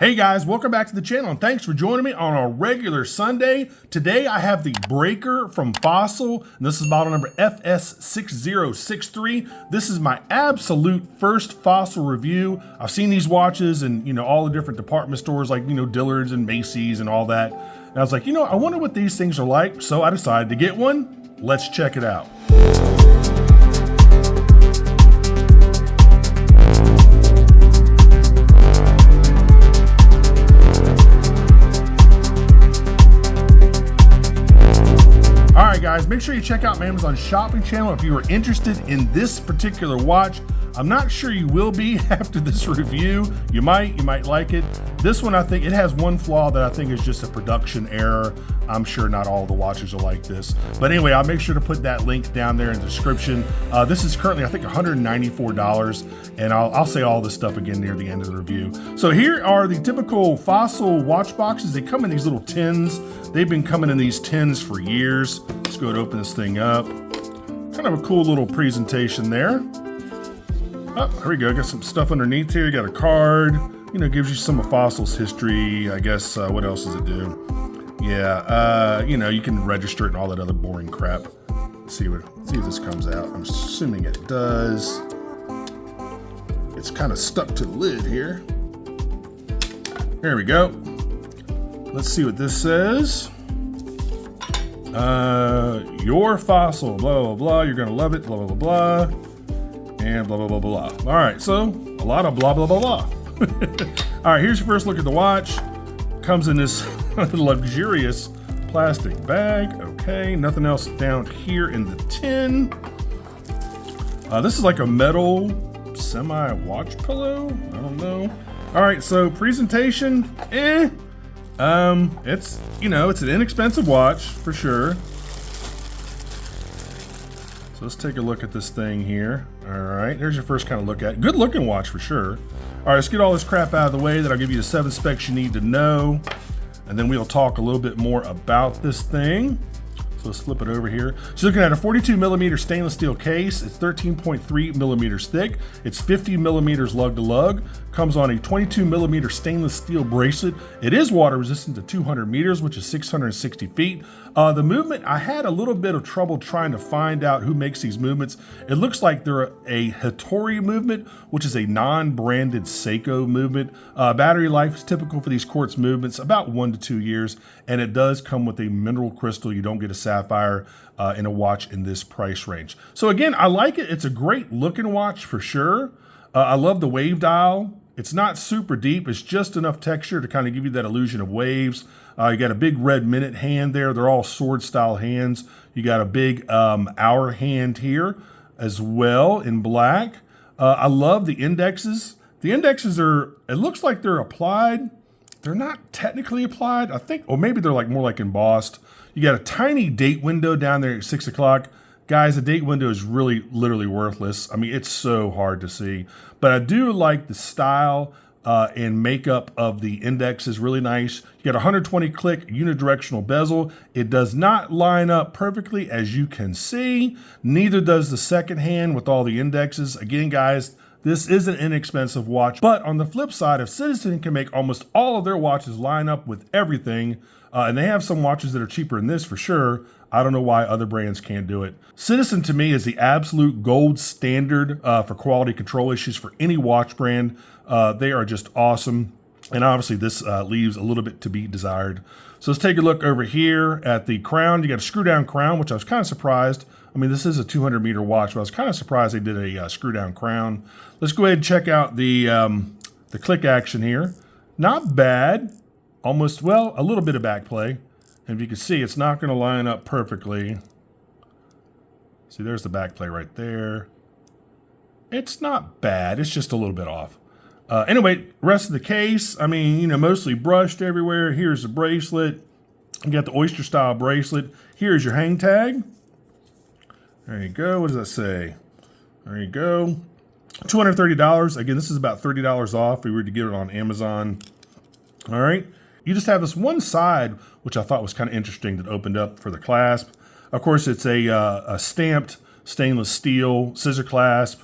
Hey guys, welcome back to the channel and thanks for joining me on our regular Sunday. Today I have the breaker from Fossil, and this is model number FS6063. This is my absolute first Fossil review. I've seen these watches in all the different department stores like Dillard's and Macy's and all that. And I was like, I wonder what these things are like, so I decided to get one. Let's check it out. Alright guys, make sure you check out my Amazon shopping channel if you are interested in this particular watch. I'm not sure you will be after this review. You might like it. This one, I think it has one flaw that I think is just a production error. I'm sure not all the watches are like this. But anyway, I'll make sure to put that link down there in the description. This is currently, I think, $194, and I'll say all this stuff again near the end of the review. So here are the typical Fossil watch boxes. They come in these little tins. They've been coming in these tins for years. Let's go ahead and open this thing up. Kind of a cool little presentation there. Oh, here we go. Got some stuff underneath here. You got a card. Gives you some of Fossil's history. I guess, what else does it do? Yeah, you can register it and all that other boring crap. Let's see if this comes out. I'm assuming it does. It's kind of stuck to the lid here. There we go. Let's see what this says. Your Fossil, blah, blah, blah. You're gonna love it, blah, blah, blah, blah. And blah, blah, blah, blah. All right, so a lot of blah, blah, blah, blah. All right, here's your first look at the watch. Comes in this luxurious plastic bag. Okay, nothing else down here in the tin. This is like a metal semi-watch pillow. I don't know. All right, so presentation, it's it's an inexpensive watch for sure. So let's take a look at this thing here. All right, here's your first kind of look at it. Good looking watch for sure. All right, let's get all this crap out of the way. Then I'll give you the 7 specs you need to know. And then we'll talk a little bit more about this thing. So let's flip it over here. So looking at a 42 millimeter stainless steel case. It's 13.3 millimeters thick. It's 50 millimeters lug to lug. Comes on a 22 millimeter stainless steel bracelet. It is water resistant to 200 meters, which is 660 feet. The movement, I had a little bit of trouble trying to find out who makes these movements. It looks like they're a Hattori movement, which is a non-branded Seiko movement. Battery life is typical for these quartz movements, about 1 to 2 years. And it does come with a mineral crystal. You don't get a sapphire in a watch in this price range. So again, I like it. It's a great looking watch for sure. I love the wave dial. It's not super deep. It's just enough texture to kind of give you that illusion of waves. You got a big red minute hand there. They're all sword style hands. You got a big hour hand here as well in black. I love the indexes. The indexes it looks like they're applied. They're not technically applied, I think, or maybe they're more like embossed. You got a tiny date window down there at 6 o'clock. Guys, the date window is really, literally worthless. I mean, it's so hard to see. But I do like the style and makeup of the index is really nice. You got a 120 click unidirectional bezel. It does not line up perfectly, as you can see. Neither does the second hand with all the indexes. Again, guys, this is an inexpensive watch. But on the flip side, if Citizen can make almost all of their watches line up with everything, and they have some watches that are cheaper than this for sure, I don't know why other brands can't do it. Citizen to me is the absolute gold standard for quality control issues for any watch brand. They are just awesome. And obviously this leaves a little bit to be desired. So let's take a look over here at the crown. You got a screw down crown, which I was kind of surprised. I mean, this is a 200 meter watch, but I was kind of surprised they did a screw down crown. Let's go ahead and check out the click action here. Not bad. Almost, well, a little bit of back play. And if you can see, it's not going to line up perfectly. See, there's the back play right there. It's not bad. It's just a little bit off. Anyway, rest of the case, I mean, mostly brushed everywhere. Here's the bracelet. You got the oyster style bracelet. Here's your hang tag. There you go. What does that say? There you go. $230. Again, this is about $30 off if we were to get it on Amazon. All right. You just have this one side, which I thought was kind of interesting, that opened up for the clasp. Of course, it's a stamped stainless steel scissor clasp.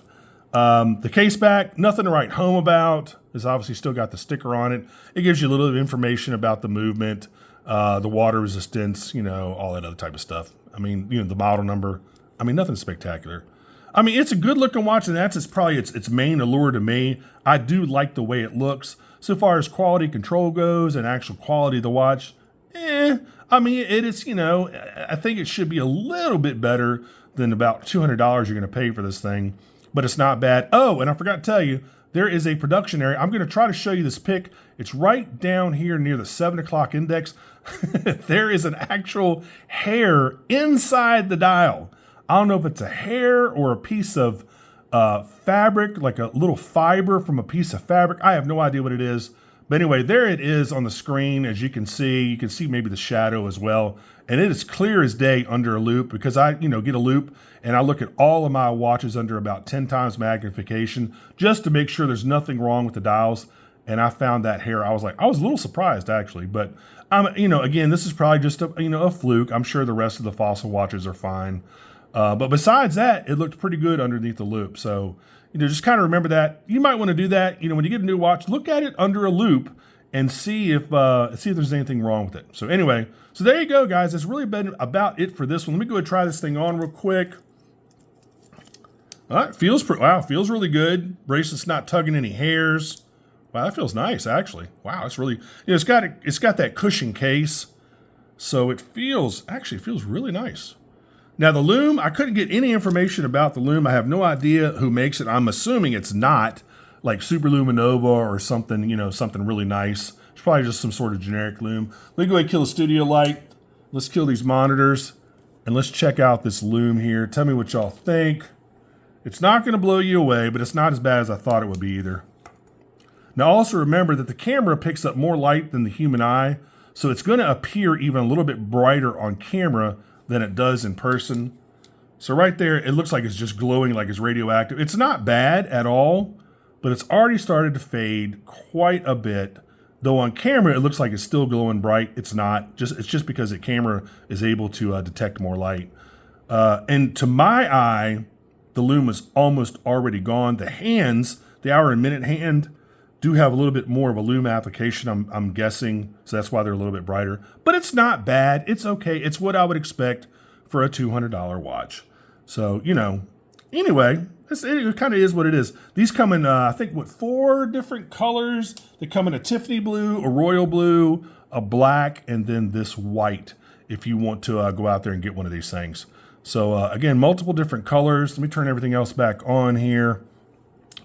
The Caseback, nothing to write home about. It's obviously still got the sticker on it. It gives you a little bit of information about the movement, the water resistance, you know, all that other type of stuff. I mean, you know, the model number. I mean, nothing spectacular. I mean, it's a good looking watch, and that's probably its main allure to me. I do like the way it looks. So far as quality control goes and actual quality of the watch, I mean, it is, you know, I think it should be a little bit better than about $200 you're going to pay for this thing, but it's not bad. Oh, and I forgot to tell you, there is a production area. I'm going to try to show you this pic. It's right down here near the 7 o'clock index. There is an actual hair inside the dial. I don't know if it's a hair or a piece of fabric, like a little fiber from a piece of fabric. I have no idea what it is. But anyway, there it is on the screen. As you can see, maybe the shadow as well. And it is clear as day under a loop because I, you know, get a loop and I look at all of my watches under about 10 times magnification just to make sure there's nothing wrong with the dials. And I found that hair. I was a little surprised actually, but you know, again, this is probably just a fluke. I'm sure the rest of the Fossil watches are fine. But besides that, it looked pretty good underneath the loop. So, you know, just kind of remember that. You might want to do that. You know, when you get a new watch, look at it under a loop and see if there's anything wrong with it. So anyway, so there you go, guys. That's really been about it for this one. Let me go and try this thing on real quick. All right, feels really good. Bracelet's not tugging any hairs. Wow, that feels nice, actually. Wow, it's really, you know, it's got that cushion case, so it feels really nice. Now the Lume, I couldn't get any information about the Lume. I have no idea who makes it. I'm assuming it's not like Super Luminova or something, you know, something really nice. It's probably just some sort of generic Lume. Let me go ahead and kill the studio light. Let's kill these monitors and let's check out this Lume here. Tell me what y'all think. It's not going to blow you away, but it's not as bad as I thought it would be either. Now also remember that the camera picks up more light than the human eye, so it's going to appear even a little bit brighter on camera than it does in person. So right there, it looks like it's just glowing like it's radioactive. It's not bad at all, but it's already started to fade quite a bit. Though on camera, it looks like it's still glowing bright. It's not. It's just because the camera is able to detect more light. And to my eye, the Lume is almost already gone. The hands, the hour and minute hand, do have a little bit more of a Lume application, I'm guessing, so that's why they're a little bit brighter. But it's not bad. It's okay. It's what I would expect for a $200 watch. So, you know, anyway, it kind of is what it is. These come in, I think, 4 different colors. They come in a Tiffany blue, a royal blue, a black, and then this white, if you want to go out there and get one of these things. So, again, multiple different colors. Let me turn everything else back on here.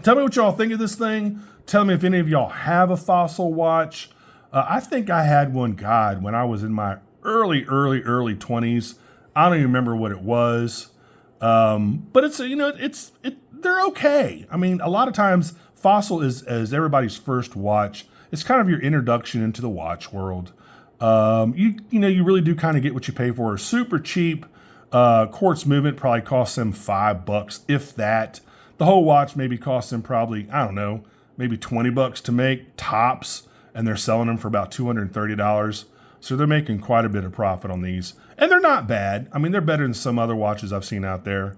Tell me what y'all think of this thing. Tell me if any of y'all have a Fossil watch. I think I had one, God, when I was in my early 20s. I don't even remember what it was. But it's, you know, they're okay. I mean, a lot of times Fossil is everybody's first watch. It's kind of your introduction into the watch world. You know, you really do kind of get what you pay for. Super cheap. Quartz movement probably costs them $5, if that. The whole watch maybe costs them probably, I don't know, maybe $20 to make tops, and they're selling them for about $230. So they're making quite a bit of profit on these. And they're not bad. I mean, they're better than some other watches I've seen out there.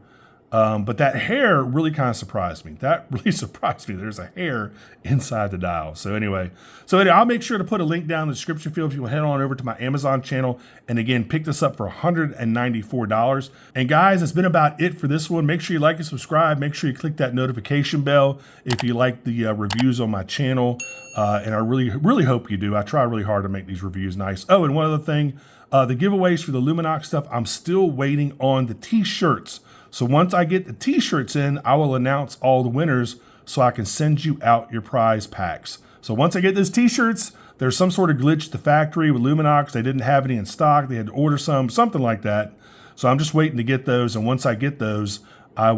But that hair really kind of surprised me. That really surprised me. There's a hair inside the dial. So anyway, I'll make sure to put a link down in the description field if you will head on over to my Amazon channel. And again, pick this up for $194. And guys, that's been about it for this one. Make sure you like and subscribe. Make sure you click that notification bell if you like the reviews on my channel. And I really hope you do. I try really hard to make these reviews nice. Oh, and one other thing, the giveaways for the Luminox stuff, I'm still waiting on the t-shirts. So once I get the t-shirts in, I will announce all the winners so I can send you out your prize packs. So once I get those t-shirts, there's some sort of glitch at the factory with Luminox. They didn't have any in stock. They had to order something like that. So I'm just waiting to get those. And once I get those, I'll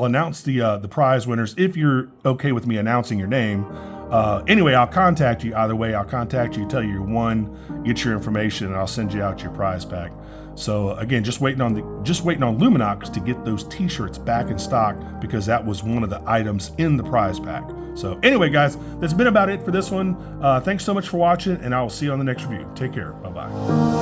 announce the prize winners if you're okay with me announcing your name. Anyway, I'll contact you either way. I'll contact you, tell you you won, get your information, and I'll send you out your prize pack. So again, just waiting on Luminox to get those t-shirts back in stock because that was one of the items in the prize pack. So anyway, guys, that's been about it for this one. Thanks so much for watching, and I will see you on the next review. Take care. Bye-bye.